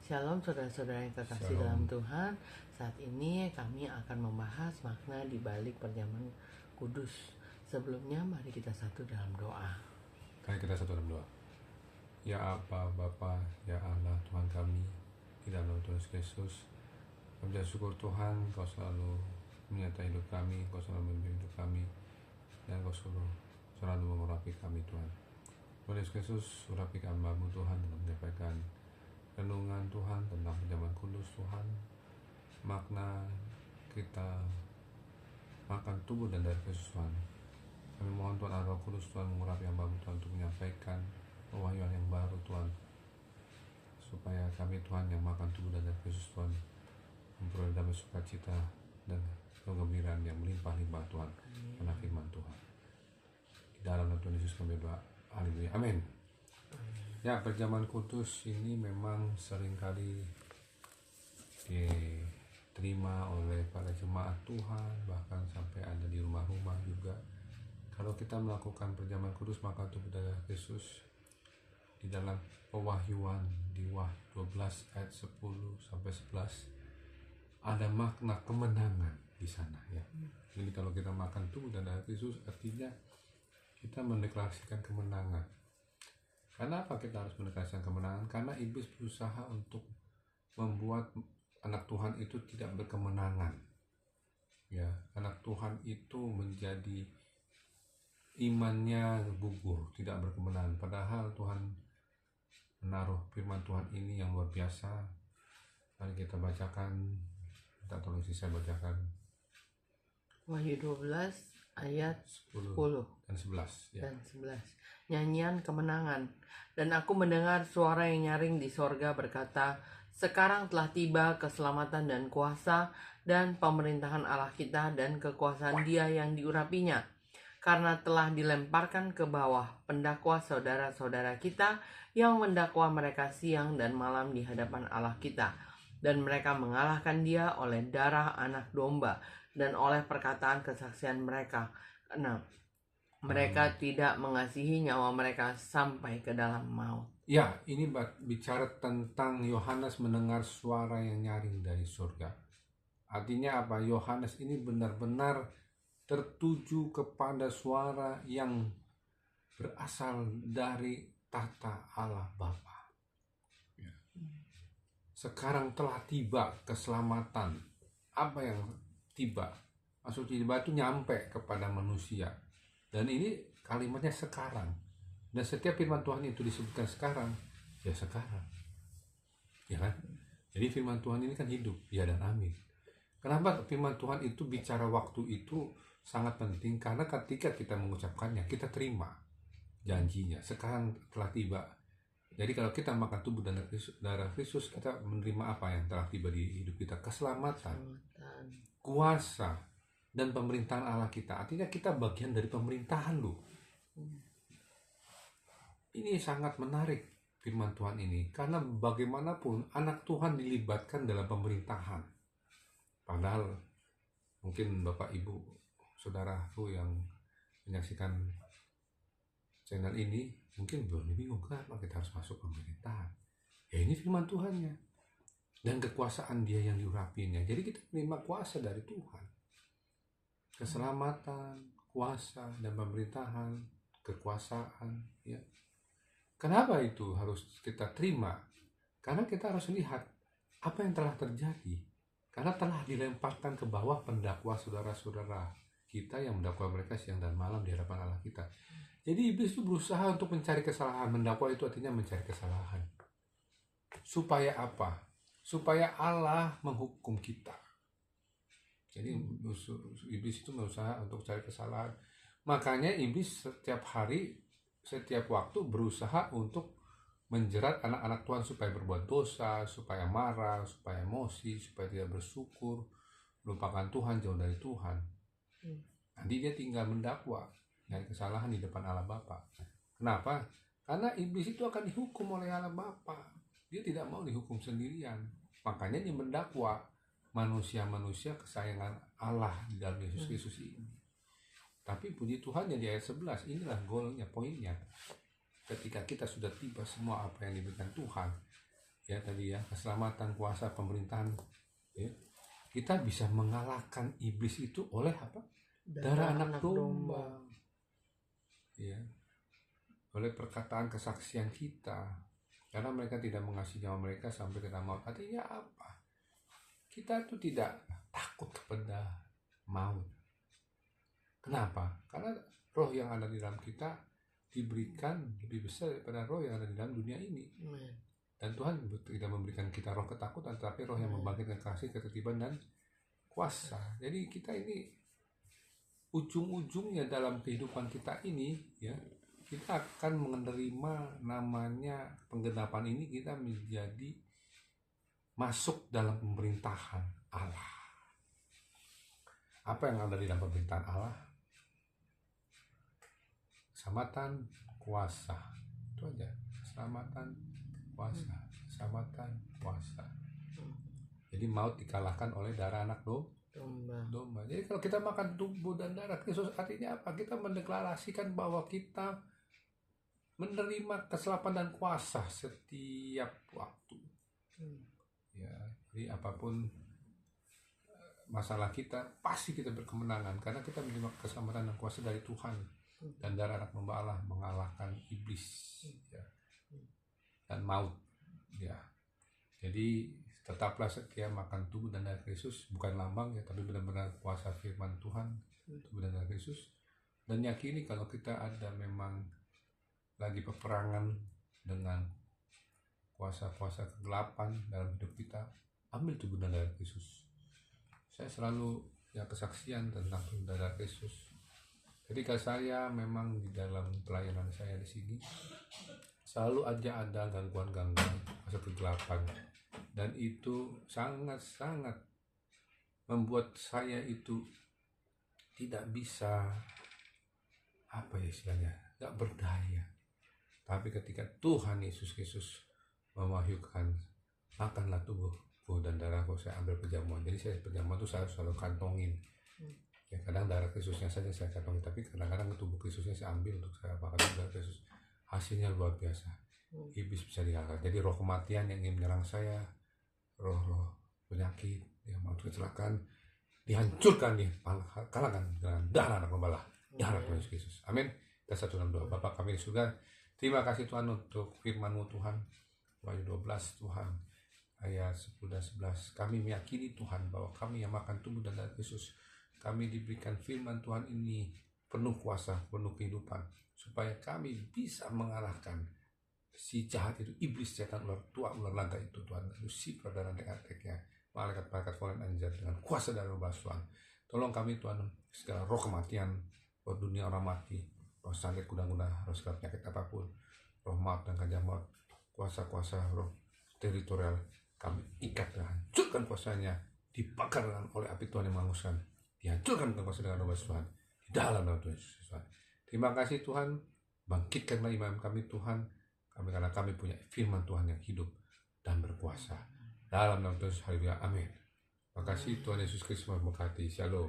Shalom saudara-saudara yang terkasih Shalom. dalam Tuhan. Saat ini kami akan membahas makna di balik perjamuan kudus. Sebelumnya mari kita satu dalam doa. Mari kita satu dalam doa. Ya Aba, Bapa, ya Allah Tuhan kami, di dalam Tuhan Yesus Kristus, kami bersyukur Tuhan, Kau selalu menyertai hidup kami, Kau selalu membimbing hidup kami, dan Kau selalu mengurapi kami Tuhan. Tuhan Yesus Kristus, urapi hamba-Mu Tuhan dengan menyampaikan renungan Tuhan tentang perjamuan kudus Tuhan, makna kita makan tubuh dan darah Kristus Tuhan. Kami mohon Tuhan Roh Kudus Tuhan mengurapi hamba-Mu Tuhan untuk menyampaikan pewahyuan yang baru Tuhan, supaya kami Tuhan yang makan tubuh dan darah Kristus Tuhan memperoleh damai sukacita dan kegembiraan yang melimpah-limpah Tuhan karena firman Tuhan. Di dalam nama Tuhan Yesus kami berdoa. Haleluya. Amin. Ya, perjamuan kudus ini memang seringkali diterima oleh para jemaat Tuhan, bahkan sampai ada di rumah-rumah juga. Kalau kita melakukan perjamuan kudus maka tubuh dan darah Kristus, di dalam pewahyuan di Wahyu 12 ayat 10 sampai 11 ada makna kemenangan di sana ya. Jadi kalau kita makan tubuh dan darah Kristus artinya kita mendeklarasikan kemenangan. Kenapa kita harus mendeklarasikan kemenangan? Karena iblis berusaha untuk membuat anak Tuhan itu tidak berkemenangan. Ya, anak Tuhan itu menjadi imannya gugur, tidak berkemenangan. Padahal Tuhan menaruh firman Tuhan ini yang luar biasa. Mari kita bacakan. Kita tolong saya bacakan. Wahyu 12 ayat 10 dan 11 ya. dan 11. Nyanyian kemenangan. Dan aku mendengar suara yang nyaring di sorga berkata, sekarang telah tiba keselamatan dan kuasa dan pemerintahan Allah kita dan kekuasaan Dia yang diurapinya. Karena telah dilemparkan ke bawah pendakwa saudara-saudara kita yang mendakwa mereka siang dan malam di hadapan Allah kita. Dan mereka mengalahkan Dia oleh darah anak domba dan oleh perkataan kesaksian mereka. Karena mereka tidak mengasihi nyawa mereka sampai ke dalam maut. Ya, ini bicara tentang Yohanes mendengar suara yang nyaring dari surga. Artinya apa? Yohanes ini benar-benar tertuju kepada suara yang berasal dari tahta Allah Bapa. Ya. Sekarang telah tiba keselamatan. Apa yang tiba? Maksud tiba itu nyampe kepada manusia. Dan ini kalimatnya sekarang. Dan setiap firman Tuhan itu disebutkan sekarang, ya sekarang. Ya kan? Jadi firman Tuhan ini kan hidup, ya dan amin. Kenapa firman Tuhan itu bicara waktu itu sangat penting? Karena ketika kita mengucapkannya, kita terima janjinya. Sekarang telah tiba. Jadi kalau kita makan tubuh dan darah Kristus, kita menerima apa yang telah tiba di hidup kita? Keselamatan, kuasa, dan pemerintahan Allah kita. Artinya kita bagian dari pemerintahan loh. Ini sangat menarik firman Tuhan ini. Karena bagaimanapun anak Tuhan dilibatkan dalam pemerintahan. Padahal mungkin Bapak Ibu Saudaraku yang menyaksikan channel ini mungkin belum bingung kenapa kita harus masuk pemerintahan. Ya ini firman Tuhannya. Dan kekuasaan Dia yang diurapinya. Jadi kita menerima kuasa dari Tuhan. Keselamatan, kuasa, dan pemerintahan, kekuasaan. Ya. Kenapa itu harus kita terima? Karena kita harus lihat apa yang telah terjadi. Karena telah dilemparkan ke bawah pendakwa saudara-saudara kita yang mendakwa mereka siang dan malam di hadapan Allah kita. Jadi iblis itu berusaha untuk mencari kesalahan. Mendakwa itu artinya mencari kesalahan. Supaya apa? Supaya Allah menghukum kita. Jadi iblis itu berusaha untuk cari kesalahan. Makanya iblis setiap hari, setiap waktu berusaha untuk menjerat anak-anak Tuhan supaya berbuat dosa, supaya marah, supaya emosi, supaya tidak bersyukur, melupakan Tuhan, jauh dari Tuhan. Nanti dia tinggal mendakwa dari kesalahan di depan Allah Bapa. Kenapa? Karena iblis itu akan dihukum oleh Allah Bapa. Dia tidak mau dihukum sendirian. Makanya dia mendakwa manusia-manusia kesayangan Allah di dalam Yesus Kristus ini. Tapi puji Tuhan yang di ayat 11, inilah golnya, poinnya. Ketika kita sudah tiba semua apa yang diberikan Tuhan, ya tadi ya, keselamatan, kuasa, pemerintahan, ya, kita bisa mengalahkan iblis itu oleh apa? Darah anak domba. Ya, oleh perkataan kesaksian kita, karena mereka tidak mengasihi nyawa mereka sampai kena maut. Artinya apa? Kita tuh tidak takut kepada maut. Kenapa? Karena roh yang ada di dalam kita diberikan lebih besar daripada roh yang ada di dalam dunia ini. Dan Tuhan tidak memberikan kita roh ketakutan, tapi roh yang membangkitkan kasih, ketertiban, dan kuasa. Jadi kita ini ujung-ujungnya dalam kehidupan kita ini, ya, kita akan menerima namanya penggenapan ini, kita menjadi masuk dalam pemerintahan Allah. Apa yang ada di dalam pemerintahan Allah? Keselamatan, kuasa. Itu aja. Keselamatan, kuasa. Keselamatan, kuasa. Jadi maut dikalahkan oleh darah anak domba. Jadi kalau kita makan tubuh dan darah Kristus, artinya apa? Kita mendeklarasikan bahwa kita menerima keselamatan dan kuasa setiap waktu. Ya, jadi apapun masalah kita, pasti kita berkemenangan karena kita menerima keselamatan dan kuasa dari Tuhan, dan darah anak domba Allah mengalahkan iblis, ya, dan maut, ya. Jadi tetaplah setia makan tubuh dan darah Kristus, bukan lambang ya, tapi benar-benar kuasa firman Tuhan, tubuh dan darah Kristus, dan yakini kalau kita ada memang lagi peperangan dengan kuasa-kuasa kegelapan dalam hidup kita, ambil tubuh dan darah Kristus. Saya selalu ya kesaksian tentang tubuh dan darah Kristus. Ketika saya memang di dalam pelayanan saya di sini, selalu aja ada gangguan-gangguan kuasa kegelapan, dan itu sangat-sangat membuat saya itu tidak bisa, apa ya istilahnya, gak berdaya. Tapi ketika Tuhan Yesus Kristus mewahyukan, makanlah tubuhku dan darahku, saya ambil perjamuan. Jadi saya perjamuan itu saya selalu kantongin. Ya, kadang darah Kristusnya saja saya kantongin, tapi kadang-kadang tubuh Kristusnya saya ambil untuk saya makan darah Kristus. Hasilnya luar biasa. Iblis bisa dikalahkan. Jadi roh kematian yang ingin menyerang saya, roh-roh penyakit yang mau kecelakaan, dihancurkan, kalahkan dengan darah anak domba, darah Tuhan Yesus Kristus. Amin. Kita satu dalam doa. Bapa kami di surga, terima kasih Tuhan untuk firman-Mu Tuhan. Wahyu 12 Tuhan, ayat 10 dan 11. Kami meyakini Tuhan bahwa kami yang makan tubuh dan darah Yesus, kami diberikan firman Tuhan ini penuh kuasa, penuh kehidupan, supaya kami bisa mengalahkan si jahat itu, iblis, setan, ular tua, ular naga itu Tuhan, Lucifer dan ranting-rantingnya, malaikat-malaikat fallen angel dengan kuasa dari roh Tuhan. Tolong kami Tuhan, segala roh kematian, roh dunia orang mati, roh sakit kuda-kuda, roh segala penyakit apapun, roh maut dan kajang maut, kuasa-kuasa roh teritorial, kami ikat dan hancurkan kuasanya, dibakar oleh api Tuhan yang menghanguskan, dihancurkan kuasa dengan roh Tuhan di dalam nama Tuhan Yesus. Terima kasih Tuhan, bangkitkanlah iman kami Tuhan, karena kami punya firman Tuhan yang hidup dan berkuasa. Dalam nama Tuhan Yesus, haleluya, amin. Terima kasih Tuhan Yesus Kristus memberkati. Shalom.